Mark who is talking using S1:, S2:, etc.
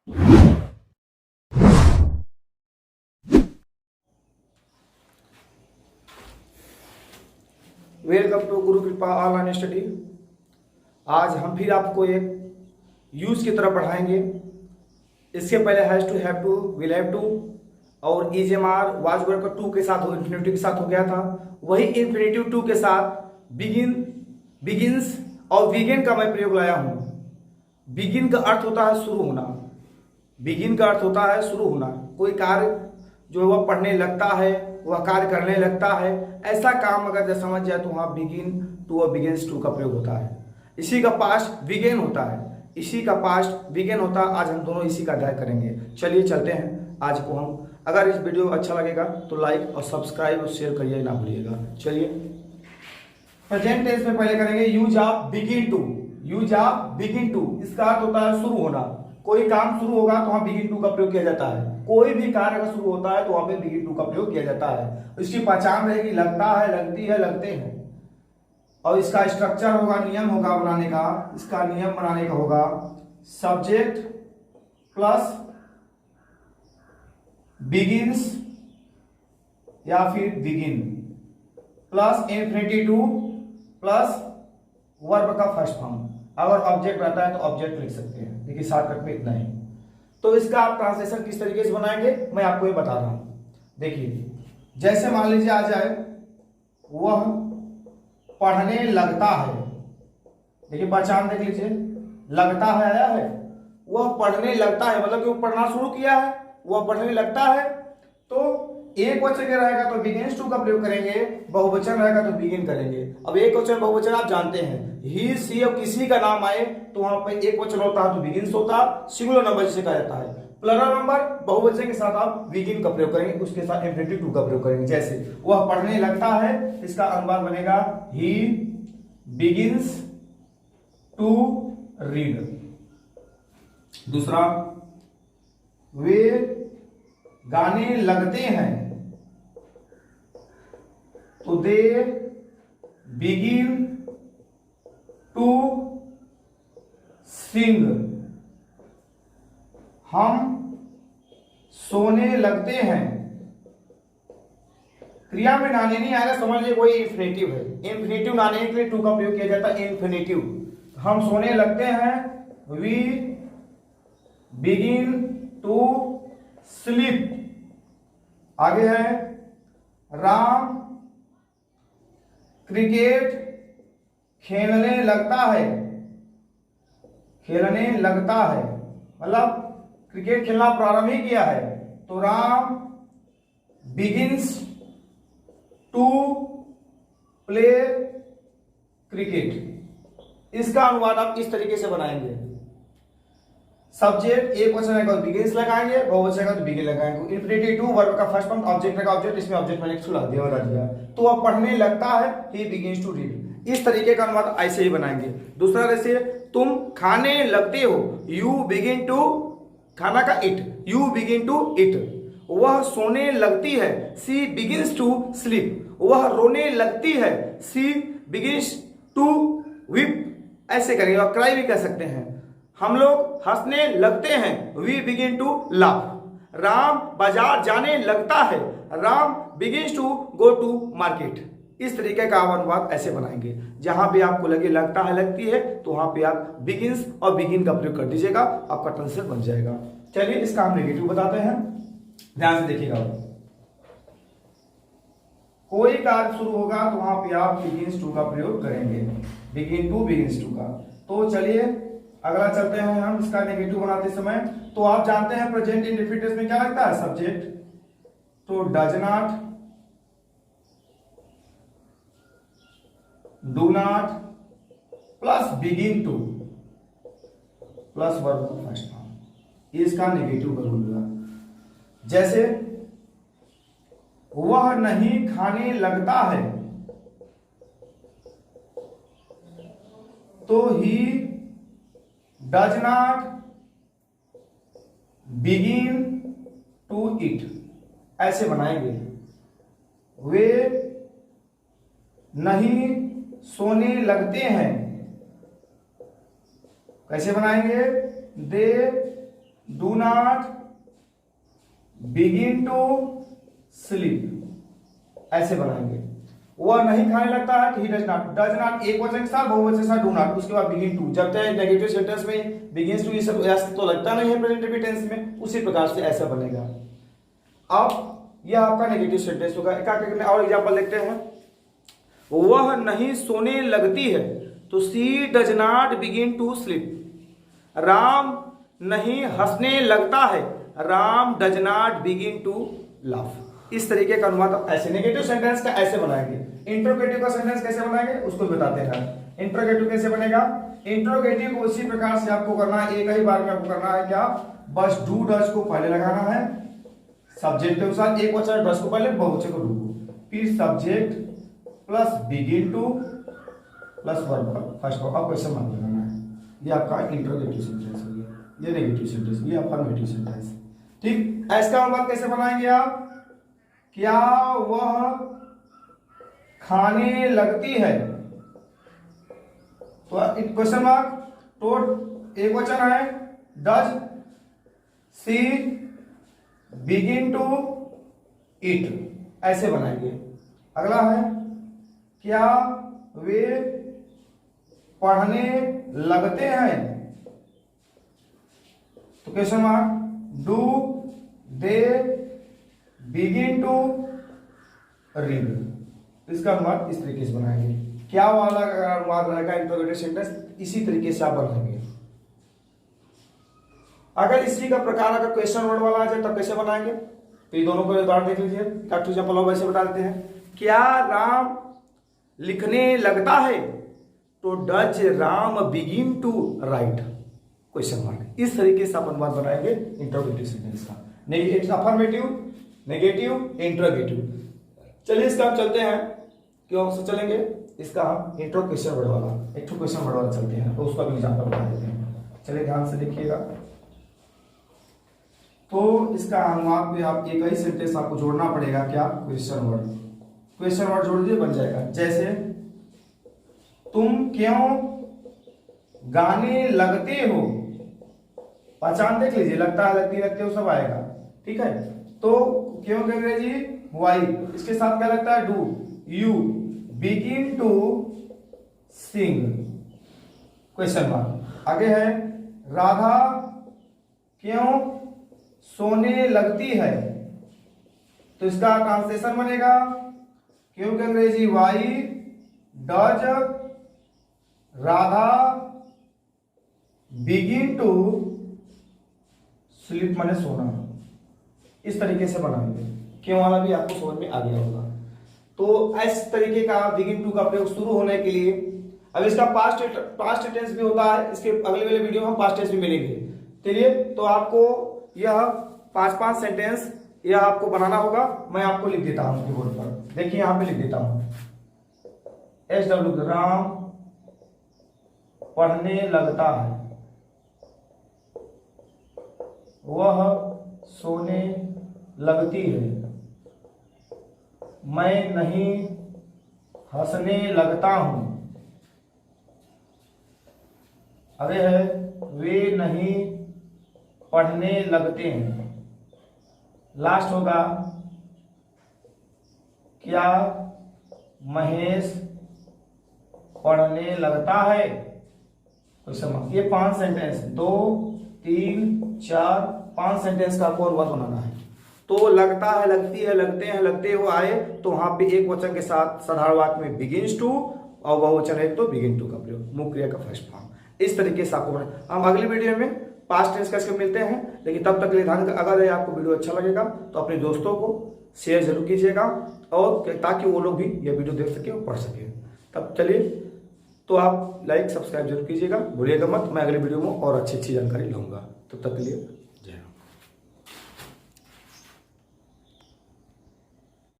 S1: Welcome to गुरु कृपा online study. आज हम फिर आपको एक यूज की तरफ बढ़ाएंगे। इसके पहले has to, have to, will have to और इज वाज वर्ब का टू के साथ, इन्फिनेटिव के साथ हो गया था। वही इन्फिनेटिव टू के साथ बिगिन, बिगिंस और बिगिन का मैं प्रयोग लाया हूं। बिगिन का अर्थ होता है शुरू होना। बिगिन का अर्थ होता है शुरू होना। कोई कार्य जो है वह पढ़ने लगता है, वह कार्य करने लगता है, ऐसा काम अगर जब समझ जाए तो वहाँ बिगिन टू और बिगिंस टू का प्रयोग होता है। इसी का पास्ट बिगिन होता है, इसी का पास्ट बिगिन होता है। आज हम दोनों इसी का अध्ययन करेंगे। चलिए चलते हैं आज को हम। अगर इस वीडियो अच्छा लगेगा तो लाइक और सब्सक्राइब और शेयर करिए ना भूलिएगा। चलिए प्रेजेंट टेंस में पहले करेंगे use of begin to. Use of begin to इसका अर्थ होता है शुरू होना। कोई काम शुरू होगा तो वहां बिगिन टू का प्रयोग किया जाता है। कोई भी कार्य अगर शुरू होता है तो वहां पे बिगिन टू का प्रयोग किया जाता है। इसकी पहचान रहेगी लगता है, लगती है, लगते हैं। और इसका स्ट्रक्चर होगा, नियम होगा बनाने का। इसका नियम बनाने का होगा सब्जेक्ट प्लस बिगिंस या फिर begin plus infinity to plus verb का फर्स्ट फॉर्म। अगर ऑब्जेक्ट रहता है तो ऑब्जेक्ट लिख सकते हैं। देखिए शॉर्टकट में इतना ही। तो इसका आप ट्रांसलेशन किस तरीके से बनाएंगे मैं आपको ये बता रहा हूं। देखिए जैसे मान लीजिए आ जाए वह पढ़ने लगता है। देखिए पहचान देख लीजिए, लगता है आया है, वह पढ़ने लगता है मतलब कि वो पढ़ना शुरू किया है, वह पढ़ने लगता है। तो एक वचन के रहेगा तो बिगिंस टू का प्रयोग करेंगे, बहुवचन रहेगा तो बिगिन करेंगे। अब एक वचन बहुवचन आप जानते हैं, ही सी और किसी का नाम आए तो वहां पे एक वचन होता है तो बिगिंस होता है, सिंगुलर नंबर जिसे कहा जाता है। प्लुरल नंबर बहुवचन के साथ आप बिगिन का प्रयोग करेंगे, उसके साथ इंफिनिटिव टू का प्रयोग करेंगे। जैसे वह पढ़ने लगता है, इसका अनुवाद बनेगा ही बिगिंस टू रीड। दूसरा, वे गाने लगते हैं तो दे बिगिन टू सिंग। हम सोने लगते हैं। क्रिया में नाने नहीं आएगा, समझ लीजिए कोई इंफिनिटिव है। इंफिनिटिव नाने के लिए टू का प्रयोग किया जाता है, इंफिनिटिव। हम सोने लगते हैं, वी बिगिन टू स्लीप। आगे है राम क्रिकेट खेलने लगता है। खेलने लगता है मतलब क्रिकेट खेलना प्रारंभ ही किया है, तो Ram begins to play cricket. इसका अनुवाद आप इस तरीके से बनाएंगे। सब्जेक्ट एक वचन रहेगा तो बिगिंस लगाएंगे, बहुवचन रहेगा तो बिगिन लगाएंगे। इंफिनिटी टू वर्ब का फर्स्ट फॉर्म, ऑब्जेक्ट रहेगा ऑब्जेक्ट, इसमें ऑब्जेक्ट मैंने छुड़ा दिया और दिया। तो वह पढ़ने लगता है, ही बिगिंस टू रीड। इस तरीके का अनुवाद ऐसे ही बनाएंगे। दूसरा जैसे तुम खाने लगते हो, यू बिगिन टू, खाना का eat, you begin to eat. वह सोने लगती है, सी बिगिंस टू स्लीप। वह रोने लगती है, सी बिगिंस टू वीप। ऐसे करेंगे। और क्राई भी कह सकते हैं। हम लोग हंसने लगते हैं, we begin to laugh. Ram बाजार जाने लगता है, Ram begins to go to market. इस तरीके का अनुवाद ऐसे बनाएंगे। जहां पे आपको लगे लगता है, लगती है, तो वहां पे आप बिगिंस और बिगिन का प्रयोग कर दीजिएगा, आपका ट्रांसलेशन बन जाएगा। चलिए इसका हम नेगेटिव बताते हैं, ध्यान से देखिएगा। कोई कार्य शुरू होगा तो वहां पे आप बिगिंस टू का प्रयोग करेंगे, बिगिन टू बिगिंस टू का। तो चलिए अगला चलते हैं हम इसका नेगेटिव बनाते समय। तो आप जानते हैं प्रेजेंट इंडेफिनिट में क्या लगता है, सब्जेक्ट। तो does not, do not plus begin to plus verb का फर्स्ट फॉर्म। इसका नेगेटिव करूंगा। जैसे वह नहीं खाने लगता है तो he does not begin to eat. ऐसे बनाएंगे। वे नहीं सोने लगते हैं, कैसे बनाएंगे, they do not begin to sleep, ऐसे बनाएंगे। वह नहीं खाने लगता है, ही डज नॉट एक वचन के साथ बहुवचन के साथ डू नॉट, उसके बाद बिगिन टू। जब तक नेगेटिव सेंटेंस में बिगिंस टू ये सब ऐसा तो लगता नहीं है प्रेजेंट टेंस में, उसी प्रकार से ऐसा बनेगा। अब यह आपका नेगेटिव सेंटेंस होगा। एक और एग्जांपल देखते हैं। वह नहीं सोने लगती है, तो she does not begin to sleep. Ram नहीं हंसने लगता है, Ram does not begin to laugh. इस तरीके का अनुवाद ऐसे नेगेटिव सेंटेंस का ऐसे बनाएंगे। इंट्रोगेटिव का सेंटेंस कैसे बनाएंगे उसको बताते हैं। इंट्रोगेटिव कैसे बनेगा? इंट्रोगेटिव को उसी प्रकार से आपको करना है, एक ही बार में आपको करना है। क्या? बस डू डज को पहले लगाना है सब्जेक्ट के अनुसार, एक वचन डज को पहले, बहुवचन को डू, फिर subject plus begin to plus verb first form. अब क्वेश्चन मार्क लगाना है। ये आपका इंट्रोगेटिव सेंटेंस हो गया, ये नेगेटिव सेंटेंस, ये अफर्मेटिव सेंटेंस। ठीक, इसका अनुवाद कैसे बनाएंगे आप? क्या वह खाने लगती है, तो क्वेश्चन मार्क, तो एक वचन है, does she begin to eat, ऐसे बनाएंगे। अगला है, क्या वे पढ़ने लगते हैं, तो question mark, do they begin to read. इसका अनुवाद इस तरीके से बनाएंगे। क्या वाला अनुवाद रहेगा इंट्रोगेटिव सेंटेंस, इसी तरीके से आप बनाएंगे। अगर इसी का प्रकार अगर क्वेश्चन वर्ड वाला आ जाए तब कैसे बनाएंगे, तो ये दोनों को उदाहरण देख लीजिए। एग्जांपल अब ऐसे बता देते हैं। क्या राम लिखने लगता है, तो does Ram begin to write, question mark. इस तरीके से आप अनुवाद बनाएंगे इंट्रोगेटिव सेंटेंस का। Affirmative, negative, interrogative. चलिए इसका हम चलते हैं, क्यों से चलेंगे, इसका हम इंट्रो क्वेश्चन वर्ड वाला, एक क्वेश्चन वर्ड वाला चलते हैं, तो उसका भी एग्जांपल बता देते हैं। चलिए ध्यान से देखिएगा। तो इसका अनुवाद भी आप एक ही सेंटेंस आपको जोड़ना पड़ेगा। क्या? Question word. क्वेश्चन वर्ड जोड़ दिए बन जाएगा। जैसे तुम क्यों गाने लगते हो, पहचान देख लीजिए, लगता है, लगती, लगते हो सब आएगा। ठीक है, तो क्यों के अंग्रेजी वाई, इसके साथ क्या लगता है? Do, you begin to sing, question mark. आगे है, राधा क्यों सोने लगती है, तो इसका ट्रांसलेशन बनेगा, क्यों के अंग्रेजी why does Radha begin to sleep, माने सोना। इस तरीके से बनाएंगे। क्यों वाला भी आपको समझ में आ गया होगा। तो इस तरीके का बिगिन टू का प्रयोग शुरू होने के लिए, अब इसका पास्ट टेंस भी होता है, इसके अगले वाले वीडियो में हम पास्ट टेंस भी मिलेंगे। चलिए, तो आपको यह 5 सेंटेंस यह आपको बनाना होगा। मैं आपको लिख देता हूं कीबोर्ड पर, देखिए यहां पे लिख देता हूं। SW, राम पढ़ने लगता है, वह सोने लगती है, मैं नहीं हंसने लगता हूं। अरे है, वे नहीं पढ़ने लगते हैं। लास्ट होगा, क्या महेश पढ़ने लगता है, तो समझ। ये 5 सेंटेंस, 2, 3, 4, 5 सेंटेंस का आपको अनुवाद बनाना है। तो लगता है, लगती है, लगते हैं, लगते हो आए, तो वहां पे एक वचन के साथ साधारण वाक्य में बिगिंस टू, और बहुवचन है तो बिगिन टू का प्रयोग, मुख्य क्रिया का फर्स्ट फॉर्म। इस तरीके से आपको बनाना। हम अगली वीडियो में पास्ट टेंस करके मिलते हैं, लेकिन तब तक के लिए ध्यान, अगर आपको वीडियो अच्छा लगेगा तो अपने दोस्तों को शेयर जरूर कीजिएगा, और ताकि वो लोग भी यह वीडियो देख सके और पढ़ सके। तब चलिए, तो आप लाइक सब्सक्राइब जरूर कीजिएगा, भूलिएगा मत। मैं अगले वीडियो में और अच्छी जानकारी लूंगा। तब तक के लिए